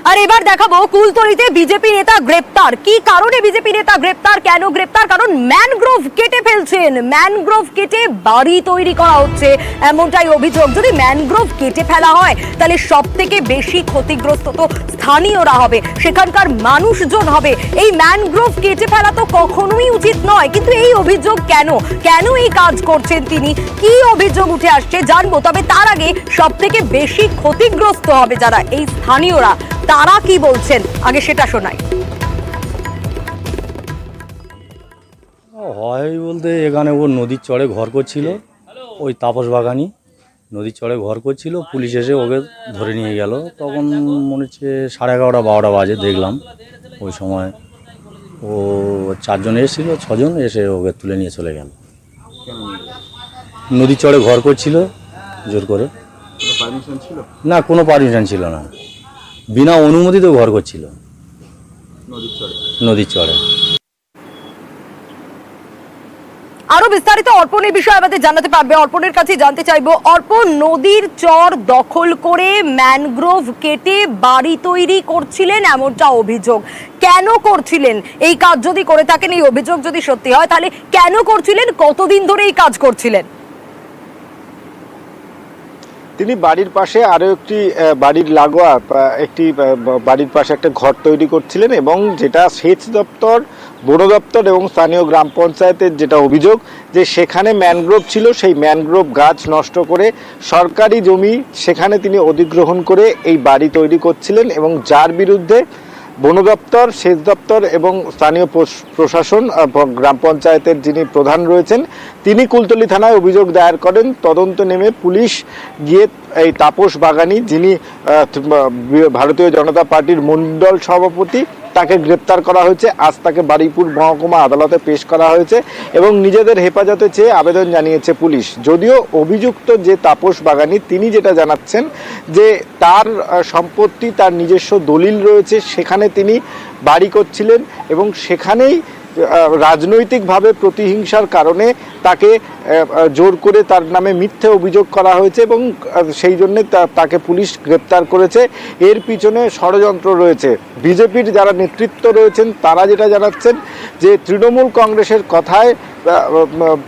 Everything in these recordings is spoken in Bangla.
আর এবার দেখাবো কুলতলিতে বিজেপি নেতা গ্রেপ্তার। কি কারণে বিজেপি নেতা গ্রেপ্তার, কেন গ্রেপ্তার? কারণ ম্যানগ্রোভ কেটে ফেলছেন, ম্যানগ্রোভ কেটে বাড়ি তৈরি করা হচ্ছে, এমনটাই অভিযোগ। যদি ম্যানগ্রোভ কেটে ফেলা হয় তাহলে সব থেকে বেশি ক্ষতিগ্রস্ত তো স্থানীয়রা হবে, সেখানকার মানুষজন হবে। এই ম্যানগ্রোভ কেটে ফেলা তো কখনোই উচিত নয়, কিন্তু এই অভিযোগ কেন কেন এই কাজ করছেন তিনি, কি অভিযোগ উঠে আসছে জানবো। তবে তার আগে সব থেকে বেশি ক্ষতিগ্রস্ত হবে যারা, এই স্থানীয়রা, তারা কি বলছেন আগে সেটা শোনাই। হয় বলতে এখানে ও নদীর চড়ে ঘর করছিল, ওই তাপস বাগানি নদীর চড়ে ঘর করছিল, পুলিশ এসে ওকে ধরে নিয়ে গেল। তখন মনে হচ্ছে 11:30 12টা বাজে দেখলাম। ওই সময় ও 4 জন এসেছিল, 6 জন এসে ওকে তুলে নিয়ে চলে গেল। নদীর চড়ে ঘর করছিল জোর করে। না, কোনো পারমিশন ছিল না, বিনা অনুমতিতে ঘর করছিল নদীর চড়ে। আরো বিস্তারিত অর্পণের বিষয়ে আমাদের জানাতে পারবে, অর্পণের কাছে জানতে চাইবো। অর্পণ, নদীর চর দখল করে ম্যানগ্রোভ কেটে বাড়ি তৈরি করছিলেন এমনটা অভিযোগ, কেন করছিলেন এই কাজ? যদি করে থাকেন, এই অভিযোগ যদি সত্যি হয়, তাহলে কেন করছিলেন, কতদিন ধরে এই কাজ করছিলেন? তিনি বাড়ির পাশে আরো একটি বাড়ির লাগোয়া একটি বাড়ির পাশে একটা ঘর তৈরি করছিলেন, এবং যেটা সেচ দপ্তর, বন দপ্তর এবং স্থানীয় গ্রাম পঞ্চায়েতের যেটা অভিযোগ যে সেখানে ম্যানগ্রোভ ছিল, সেই ম্যানগ্রোভ গাছ নষ্ট করে সরকারি জমি সেখানে তিনি অধিগ্রহণ করে এই বাড়ি তৈরি করছিলেন, এবং যার বিরুদ্ধে বন দপ্তর, সেচ দপ্তর এবং স্থানীয় প্রশাসন, গ্রাম পঞ্চায়েতের যিনি প্রধান রয়েছেন, তিনি কুলতলি থানায় অভিযোগ দায়ের করেন। তদন্ত নেমে পুলিশ গিয়ে এই তাপস বাগানি, যিনি ভারতীয় জনতা পার্টির মণ্ডল সভাপতি, তাকে গ্রেপ্তার করা হয়েছে। আজ তাকে বারুইপুর মহকুমা আদালতে পেশ করা হয়েছে এবং নিজেদের হেফাজতে চেয়ে আবেদন জানিয়েছে পুলিশ। যদিও অভিযুক্ত যে তাপস বাগানি, তিনি যেটা জানাচ্ছেন যে তার সম্পত্তি, তার নিজস্ব দলিল রয়েছে, সেখানে তিনি বাড়ি করছিলেন এবং সেখানেই রাজনৈতিকভাবে প্রতিহিংসার কারণে তাকে জোর করে তার নামে মিথ্যে অভিযোগ করা হয়েছে এবং সেই জন্যে তাকে পুলিশ গ্রেপ্তার করেছে। এর পিছনে ষড়যন্ত্র রয়েছে। বিজেপির যারা নেতৃত্ব রয়েছেন তারা যেটা জানাচ্ছেন যে তৃণমূল কংগ্রেসের কথায়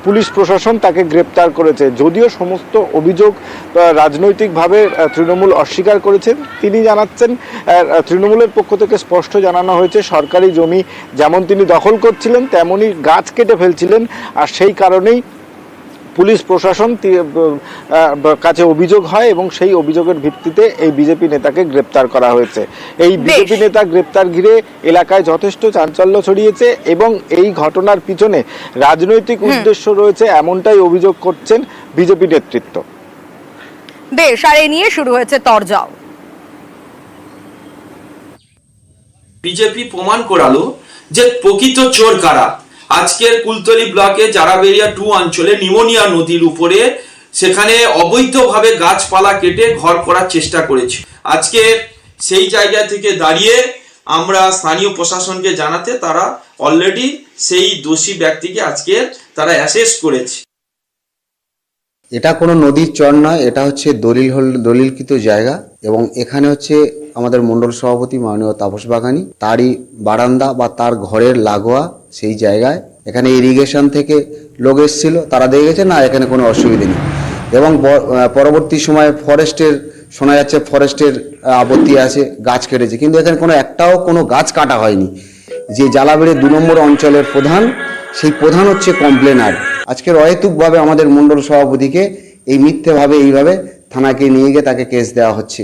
পুলিশ প্রশাসন তাকে গ্রেপ্তার করেছে। যদিও সমস্ত অভিযোগ রাজনৈতিকভাবে তৃণমূল অস্বীকার করেছেন, তিনি জানাচ্ছেন তৃণমূলের পক্ষ থেকে স্পষ্ট জানানো হয়েছে সরকারি জমি যেমন তিনি দখল করছিলেন তেমনই গাছ কেটে ফেলছিলেন, আর সেই কারণেই পুলিশ প্রশাসন কাছে অভিযোগ হয় এবং সেই অভিযোগের ভিত্তিতে এই বিজেপি নেতাকে গ্রেপ্তার করা হয়েছে। এই বিজেপি নেতা গ্রেপ্তার ঘিরে এলাকায় যথেষ্ট চাঞ্চল্য ছড়িয়েছে এবং এই ঘটনার পিছনে রাজনৈতিক উদ্দেশ্য রয়েছে এমনটাই অভিযোগ করছেন বিজেপি নেতৃত্ব। বেশ, আর এই নিয়ে শুরু হয়েছে তরজাও। বিজেপি প্রমাণ করালো যে প্রকৃত চোর কারা। আজকের কুলতলি ব্লকে জারাবেরিয়া 2 অঞ্চলে নিমোনিয়া নদীর উপরে সেখানে অবৈধভাবে গাছপালা কেটে ঘর করার চেষ্টা করেছে। আজকে সেই জায়গা থেকে দাঁড়িয়ে আমরা স্থানীয় প্রশাসনকে জানাতে তারা অলরেডি সেই দোষী ব্যক্তিকে আজকে তারা অ্যারেস্ট করেছে। এটা কোনো নদীর চর নয়, এটা হচ্ছে দলিলকৃত জায়গা এবং এখানে হচ্ছে আমাদের মণ্ডল সভাপতি মাননীয় তাপস বাগানি, তারই বারান্দা বা তার ঘরের লাগোয়া সেই জায়গায় এখানে ইরিগেশন থেকে লোক এসেছিল, তারা দেখে গেছে না এখানে কোনো অসুবিধা নেই এবং পরবর্তী সময়ে ফরেস্টের শোনা যাচ্ছে ফরেস্টের আপত্তি আছে, গাছ কেটেছে, কিন্তু এখানে কোনো গাছ কাটা হয়নি। যে জালাবেড়ে 2 নম্বর অঞ্চলের প্রধান, সেই প্রধান হচ্ছে কমপ্লেনার। আজকের অহেতুকভাবে আমাদের মণ্ডল সভাপতিকে এই মিথ্যেভাবে এইভাবে থানাকে নিয়ে গিয়ে তাকে কেস দেওয়া হচ্ছে।